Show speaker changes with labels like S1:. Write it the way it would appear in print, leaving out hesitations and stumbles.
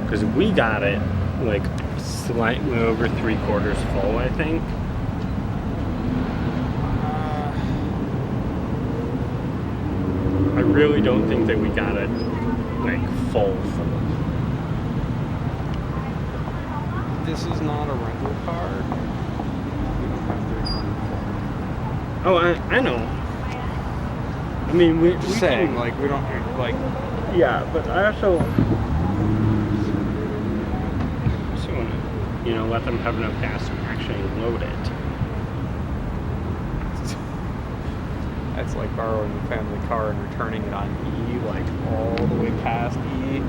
S1: Because we got it like slightly over 3/4 full, I think. I really don't think that we got it like full.
S2: This is not a rental car. We don't have 324.
S1: Oh, I know. I mean, we
S2: Saying,
S1: can,
S2: like, we don't, like...
S1: Yeah, but I also want to, let them have enough gas to actually load it.
S2: That's like borrowing the family car and returning it on E, like, all the way past E.